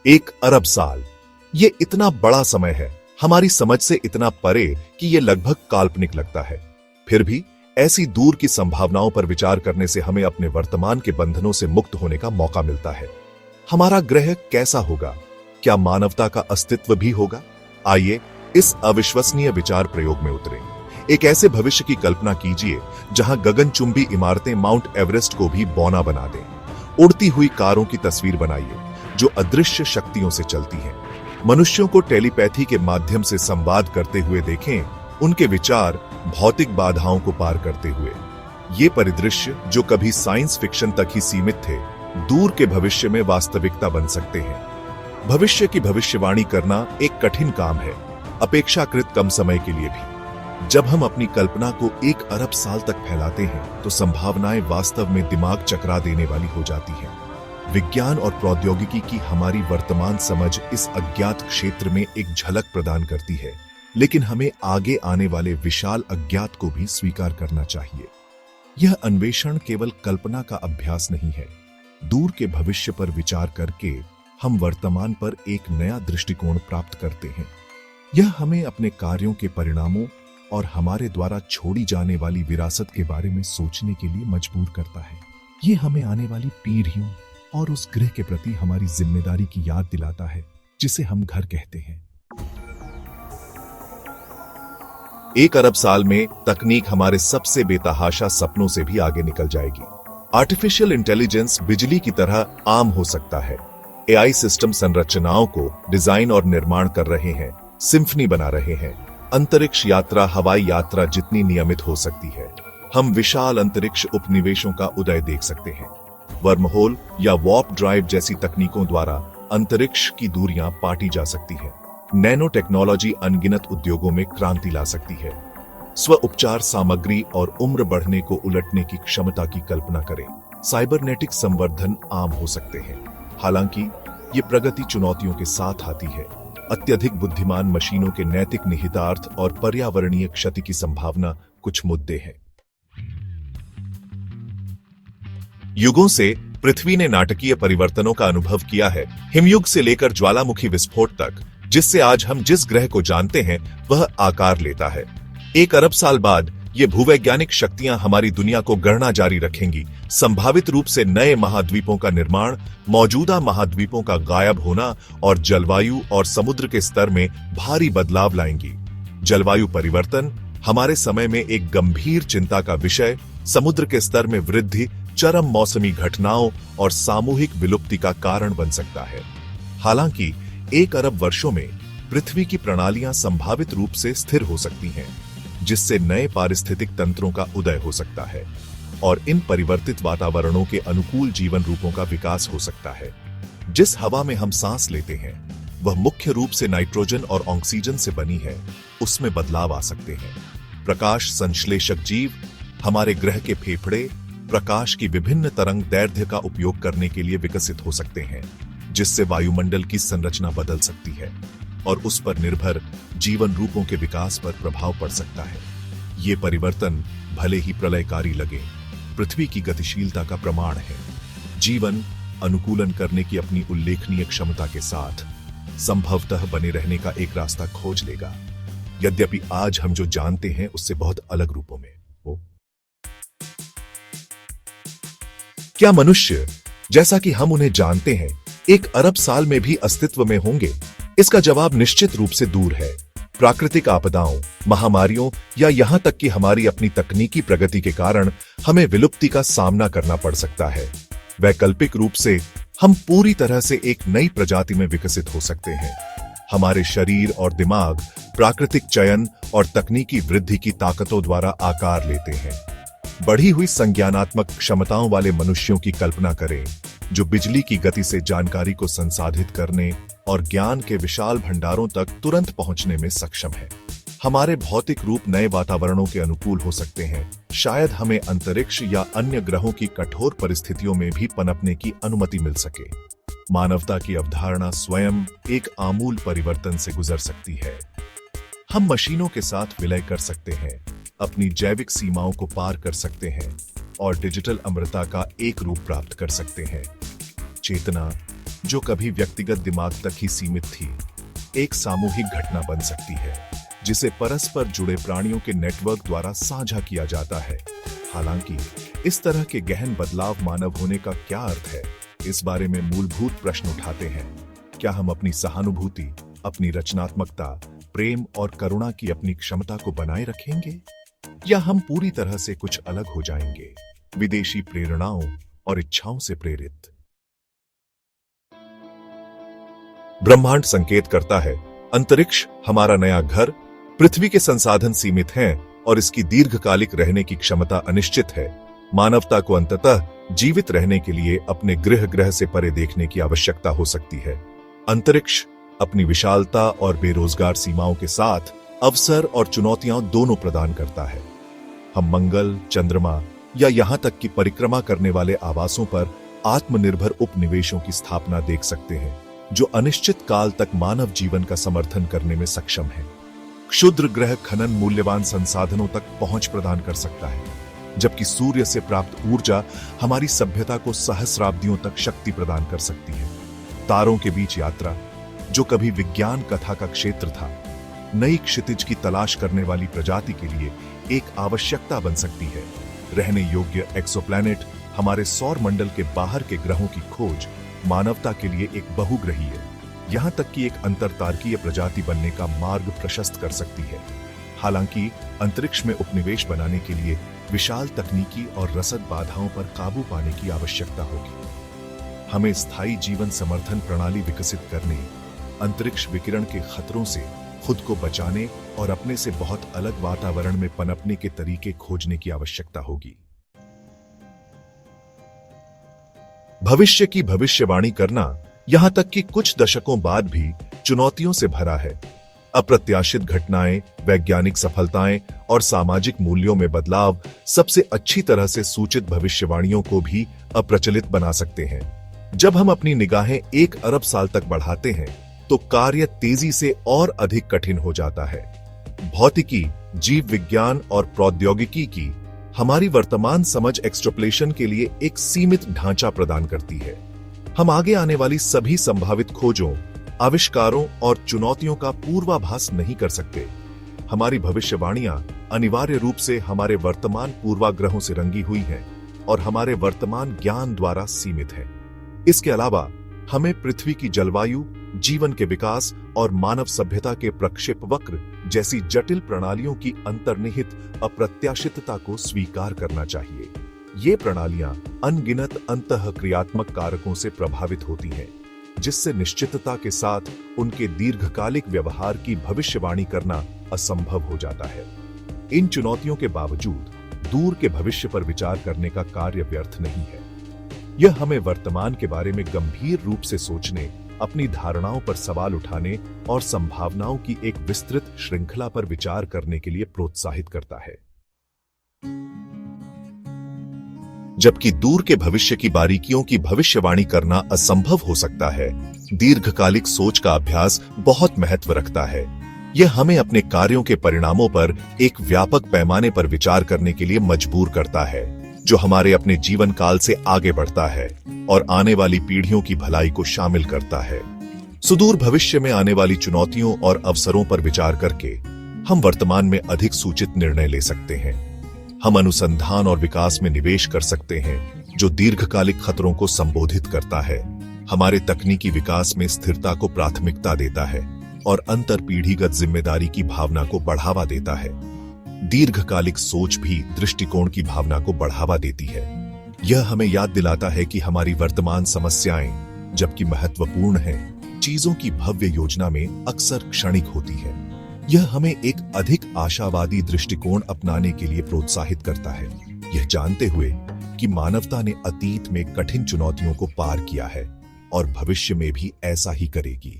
1 अरब साल, ये इतना बड़ा समय है, हमारी समझ से इतना परे कि ये लगभग काल्पनिक लगता है। फिर भी ऐसी दूर की संभावनाओं पर विचार करने से हमें अपने वर्तमान के बंधनों से मुक्त होने का मौका मिलता है। हमारा ग्रह कैसा होगा? क्या मानवता का अस्तित्व भी होगा? आइए इस अविश्वसनीय विचार प्रयोग में उतरें। एक ऐसे भविष्य की कल्पना कीजिए जहां गगनचुंबी इमारतें माउंट एवरेस्ट को भी बौना बना दें। उड़ती हुई कारों की तस्वीर बनाइए जो अदृश्य शक्तियों से चलती हैं। मनुष्यों को टेलीपैथी के माध्यम से संवाद करते हुए देखें, उनके विचार भौतिक बाधाओं को पार करते हुए। ये परिदृश्य जो कभी साइंस फिक्शन तक ही सीमित थे, दूर के भविष्य में वास्तविकता बन सकते हैं। भविष्य की भविष्यवाणी करना एक कठिन काम है, अपेक्षाकृत कम समय के लिए भी। जब हम अपनी कल्पना को 1 अरब साल तक फैलाते हैं तो संभावनाएं वास्तव में दिमाग चकरा देने वाली हो जाती हैं। विज्ञान और प्रौद्योगिकी की हमारी वर्तमान समझ इस अज्ञात क्षेत्र में एक झलक प्रदान करती है, लेकिन हमें आगे आने वाले विशाल अज्ञात को भी स्वीकार करना चाहिए। यह अन्वेषण केवल कल्पना का अभ्यास नहीं है। दूर के भविष्य पर विचार करके हम वर्तमान पर एक नया दृष्टिकोण प्राप्त करते हैं। यह हमें अपने कार्यों के परिणामों और हमारे द्वारा छोड़ी जाने वाली विरासत के बारे में सोचने के लिए मजबूर करता है। यह हमें आने वाली पीढ़ियों और उस ग्रह के प्रति हमारी जिम्मेदारी की याद दिलाता है जिसे हम घर कहते हैं। 1 अरब साल में तकनीक हमारे सबसे बेतहाशा सपनों से भी आगे निकल जाएगी। आर्टिफिशियल इंटेलिजेंस बिजली की तरह आम हो सकता है। एआई सिस्टम संरचनाओं को डिजाइन और निर्माण कर रहे हैं, सिम्फनी बना रहे हैं। अंतरिक्ष यात्रा हवाई यात्रा जितनी नियमित हो सकती है। हम विशाल अंतरिक्ष उपनिवेशों का उदय देख सकते हैं। वर्महोल या वार्प ड्राइव जैसी तकनीकों द्वारा अंतरिक्ष की दूरियां पाटी जा सकती है। नैनो टेक्नोलॉजी अनगिनत उद्योगों में क्रांति ला सकती है। स्व उपचार सामग्री और उम्र बढ़ने को उलटने की क्षमता की कल्पना करें। साइबरनेटिक संवर्धन आम हो सकते हैं। हालांकि ये प्रगति चुनौतियों के साथ आती है। अत्यधिक बुद्धिमान मशीनों के नैतिक निहितार्थ और पर्यावरणीय क्षति की संभावना कुछ मुद्दे हैं। युगों से पृथ्वी ने नाटकीय परिवर्तनों का अनुभव किया है, हिमयुग से लेकर ज्वालामुखी विस्फोट तक, जिससे आज हम जिस ग्रह को जानते हैं वह आकार लेता है। 1 अरब साल बाद ये भूवैज्ञानिक शक्तियां हमारी दुनिया को गढ़ना जारी रखेंगी। संभावित रूप से नए महाद्वीपों का निर्माण, मौजूदा महाद्वीपों का गायब होना और जलवायु और समुद्र के स्तर में भारी बदलाव लाएंगी। जलवायु परिवर्तन हमारे समय में एक गंभीर चिंता का विषय, समुद्र के स्तर में वृद्धि चरम मौसमी घटनाओं और सामूहिक विलुप्ति का कारण बन सकता है। हालांकि 1 अरब वर्षों में पृथ्वी की प्रणालियां संभावित रूप से स्थिर हो सकती हैं, जिससे नए पारिस्थितिक तंत्रों का उदय हो सकता है और इन परिवर्तित वातावरणों के अनुकूल जीवन रूपों का विकास हो सकता है। जिस हवा में हम सांस लेते हैं वह मुख्य रूप से नाइट्रोजन और ऑक्सीजन से बनी है, उसमें बदलाव आ सकते हैं। प्रकाश संश्लेषक जीव हमारे ग्रह के फेफड़े प्रकाश की विभिन्न तरंग दैर्ध्य का उपयोग करने के लिए विकसित हो सकते हैं, जिससे वायुमंडल की संरचना बदल सकती है और उस पर निर्भर जीवन रूपों के विकास पर प्रभाव पड़ सकता है। ये परिवर्तन भले ही प्रलयकारी लगे, पृथ्वी की गतिशीलता का प्रमाण है। जीवन अनुकूलन करने की अपनी उल्लेखनीय क्षमता के साथ संभवतः बने रहने का एक रास्ता खोज लेगा, यद्यपि आज हम जो जानते हैं उससे बहुत अलग रूपों में। क्या मनुष्य जैसा कि हम उन्हें जानते हैं 1 अरब साल में भी अस्तित्व में होंगे? इसका जवाब निश्चित रूप से दूर है। प्राकृतिक आपदाओं, महामारियों या यहां तक कि हमारी अपनी तकनीकी प्रगति के कारण हमें विलुप्ति का सामना करना पड़ सकता है। वैकल्पिक रूप से हम पूरी तरह से एक नई प्रजाति में विकसित हो सकते हैं। हमारे शरीर और दिमाग प्राकृतिक चयन और तकनीकी वृद्धि की ताकतों द्वारा आकार लेते हैं। बढ़ी हुई संज्ञानात्मक क्षमताओं वाले मनुष्यों की कल्पना करें, जो बिजली की गति से जानकारी को संसाधित करने और ज्ञान के विशाल भंडारों तक तुरंत पहुंचने में सक्षम है। हमारे भौतिक रूप नए वातावरणों के अनुकूल हो सकते हैं। शायद हमें अंतरिक्ष या अन्य ग्रहों की कठोर परिस्थितियों में भी पनपने की अनुमति मिल सके। मानवता की अवधारणा स्वयं एक आमूल परिवर्तन से गुजर सकती है। हम मशीनों के साथ विलय कर सकते हैं, अपनी जैविक सीमाओं को पार कर सकते हैं और डिजिटल अमरता का एक रूप प्राप्त कर सकते हैं। चेतना, जो कभी व्यक्तिगत दिमाग तक ही सीमित थी, एक सामूहिक घटना बन सकती है जिसे परस्पर जुड़े प्राणियों के नेटवर्क द्वारा साझा किया जाता है। हालांकि इस तरह के गहन बदलाव मानव होने का क्या अर्थ है, इस बारे में मूलभूत प्रश्न उठाते हैं। क्या हम अपनी सहानुभूति, अपनी रचनात्मकता, प्रेम और करुणा की अपनी क्षमता को बनाए रखेंगे, या हम पूरी तरह से कुछ अलग हो जाएंगे, विदेशी प्रेरणाओं और इच्छाओं से प्रेरित? ब्रह्मांड संकेत करता है, अंतरिक्ष हमारा नया घर। पृथ्वी के संसाधन सीमित हैं और इसकी दीर्घकालिक रहने की क्षमता अनिश्चित है। मानवता को अंततः जीवित रहने के लिए अपने ग्रह से परे देखने की आवश्यकता हो सकती है। अंतरिक्ष अपनी विशालता और बेरोजगार सीमाओं के साथ अवसर और चुनौतियां दोनों प्रदान करता है। हम मंगल, चंद्रमा या यहां तक कि परिक्रमा करने वाले आवासों पर आत्मनिर्भर उपनिवेशों की स्थापना देख सकते हैं, जो अनिश्चित काल तक मानव जीवन का समर्थन करने में सक्षम है। क्षुद्र ग्रह खनन मूल्यवान संसाधनों तक पहुंच प्रदान कर सकता है, जबकि सूर्य से प्राप्त ऊर्जा हमारी सभ्यता को सहस्राब्दियों तक शक्ति प्रदान कर सकती है। तारों के बीच यात्रा, जो कभी विज्ञान कथा का क्षेत्र था, नई क्षितिज की तलाश करने वाली प्रजाति के लिए एक आवश्यकता बन सकती है। रहने योग्य एक्सोप्लैनेट, हमारे सौर मंडल के बाहर के ग्रहों की खोज मानवता के लिए एक बहुग्रहीय, यहां तक कि एक अंतरतारकीय प्रजाति बनने का मार्ग प्रशस्त कर सकती है। हालांकि अंतरिक्ष में उपनिवेश बनाने के लिए विशाल तकनीकी और रसद बाधाओं पर काबू पाने की आवश्यकता होगी। हमें स्थायी जीवन समर्थन प्रणाली विकसित करने, अंतरिक्ष विकिरण के खतरों से खुद को बचाने और अपने से बहुत अलग वातावरण में पनपने के तरीके खोजने की आवश्यकता होगी। भविष्य की भविष्यवाणी करना, यहां तक कि कुछ दशकों बाद भी, चुनौतियों से भरा है। अप्रत्याशित घटनाएं, वैज्ञानिक सफलताएं और सामाजिक मूल्यों में बदलाव सबसे अच्छी तरह से सूचित भविष्यवाणियों को भी अप्रचलित बना सकते हैं। जब हम अपनी निगाहें 1 अरब साल तक बढ़ाते हैं, तो कार्य तेजी से और अधिक कठिन हो जाता है। भौतिकी, जीव विज्ञान और प्रौद्योगिकी की हमारी वर्तमान समझ एक्सट्रपलेशन के लिए एक सीमित ढांचा प्रदान करती है। हम आगे आने वाली सभी संभावित खोजों, आविष्कारों और चुनौतियों का पूर्वाभास नहीं कर सकते। हमारी भविष्यवाणियां अनिवार्य रूप से हमारे वर्तमान पूर्वाग्रहों से रंगी हुई हैं और हमारे वर्तमान ज्ञान द्वारा सीमित हैं। इसके अलावा हमें पृथ्वी की जलवायु, जीवन के विकास और मानव सभ्यता के प्रक्षेप वक्र जैसी जटिल प्रणालियों की अंतर्निहित अप्रत्याशितता को स्वीकार करना चाहिए। ये प्रणालियां अनगिनत अंतःक्रियात्मक कारकों से प्रभावित होती हैं, जिससे निश्चितता के साथ उनके दीर्घकालिक व्यवहार की भविष्यवाणी करना असंभव हो जाता है। इन चुनौतियों के बावजूद दूर के भविष्य पर विचार करने का कार्य व्यर्थ नहीं है। यह हमें वर्तमान के बारे में गंभीर रूप से सोचने, अपनी धारणाओं पर सवाल उठाने और संभावनाओं की एक विस्तृत श्रृंखला पर विचार करने के लिए प्रोत्साहित करता है। जबकि दूर के भविष्य की बारीकियों की भविष्यवाणी करना असंभव हो सकता है, दीर्घकालिक सोच का अभ्यास बहुत महत्व रखता है। यह हमें अपने कार्यों के परिणामों पर एक व्यापक पैमाने पर विचार करने के लिए मजबूर करता है, जो हमारे अपने जीवन काल से आगे बढ़ता है और आने वाली पीढ़ियों की भलाई को शामिल करता है। सुदूर भविष्य में आने वाली चुनौतियों और अवसरों पर विचार करके हम वर्तमान में अधिक सूचित निर्णय ले सकते हैं। हम अनुसंधान और विकास में निवेश कर सकते हैं, जो दीर्घकालिक खतरों को संबोधित करता है, हमारे तकनीकी विकास में स्थिरता को प्राथमिकता देता है और अंतर पीढ़ीगत जिम्मेदारी की भावना को बढ़ावा देता है। दीर्घकालिक सोच भी दृष्टिकोण की भावना को बढ़ावा देती है। यह हमें याद दिलाता है कि हमारी वर्तमान समस्याएं, जबकि महत्वपूर्ण हैं, चीजों की भव्य योजना में अक्सर क्षणिक होती है। यह हमें एक अधिक आशावादी दृष्टिकोण अपनाने के लिए प्रोत्साहित करता है, यह जानते हुए कि मानवता ने अतीत में कठिन चुनौतियों को पार किया है और भविष्य में भी ऐसा ही करेगी।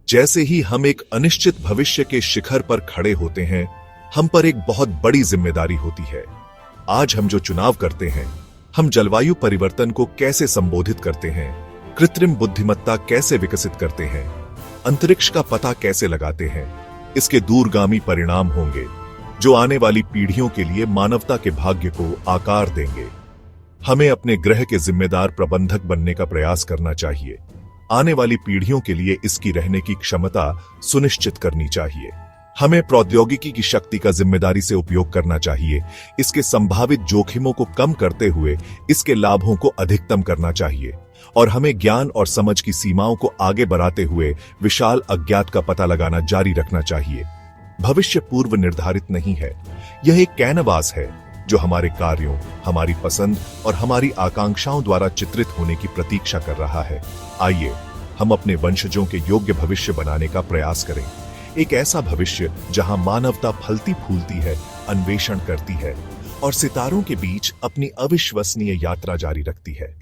जैसे ही हम एक अनिश्चित भविष्य के शिखर पर खड़े होते हैं, हम पर एक बहुत बड़ी जिम्मेदारी होती है। आज हम जो चुनाव करते हैं, हम जलवायु परिवर्तन को कैसे संबोधित करते हैं, कृत्रिम बुद्धिमत्ता कैसे विकसित करते हैं, अंतरिक्ष का पता कैसे लगाते हैं, इसके दूरगामी परिणाम होंगे जो आने वाली पीढ़ियों के लिए मानवता के भाग्य को आकार देंगे। हमें अपने ग्रह के जिम्मेदार प्रबंधक बनने का प्रयास करना चाहिए। आने वाली पीढ़ियों के लिए इसकी रहने की क्षमता सुनिश्चित करनी चाहिए। हमें प्रौद्योगिकी की शक्ति का जिम्मेदारी से उपयोग करना चाहिए। इसके संभावित जोखिमों को कम करते हुए इसके लाभों को अधिकतम करना चाहिए। और हमें ज्ञान और समझ की सीमाओं को आगे बढ़ाते हुए विशाल अज्ञात का पता लगाना जारी रखना चाहिए। भविष्य पूर्व निर्धारित नहीं है, यह एक कैनवास है जो हमारे कार्यों, हमारी पसंद और हमारी आकांक्षाओं द्वारा चित्रित होने की प्रतीक्षा कर रहा है। आइए हम अपने वंशजों के योग्य भविष्य बनाने का प्रयास करें। एक ऐसा भविष्य जहां मानवता फलती फूलती है, अन्वेषण करती है और सितारों के बीच अपनी अविश्वसनीय यात्रा जारी रखती है।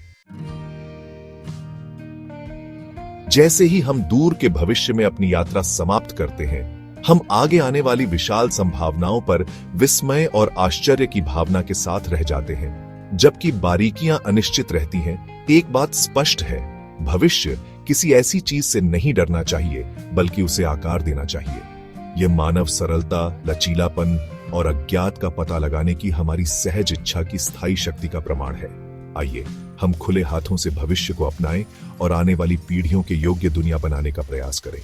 जैसे ही हम दूर के भविष्य में अपनी यात्रा समाप्त करते हैं, हम आगे आने वाली विशाल संभावनाओं पर विस्मय और आश्चर्य की भावना के साथ रह जाते हैं। जबकि बारीकियां अनिश्चित रहती हैं, एक बात स्पष्ट है, भविष्य किसी ऐसी चीज से नहीं डरना चाहिए, बल्कि उसे आकार देना चाहिए। यह मानव सरलता, लचीलापन और अज्ञात का पता लगाने की हमारी सहज इच्छा की स्थायी शक्ति का प्रमाण है। आइए हम खुले हाथों से भविष्य को अपनाएं और आने वाली पीढ़ियों के योग्य दुनिया बनाने का प्रयास करें।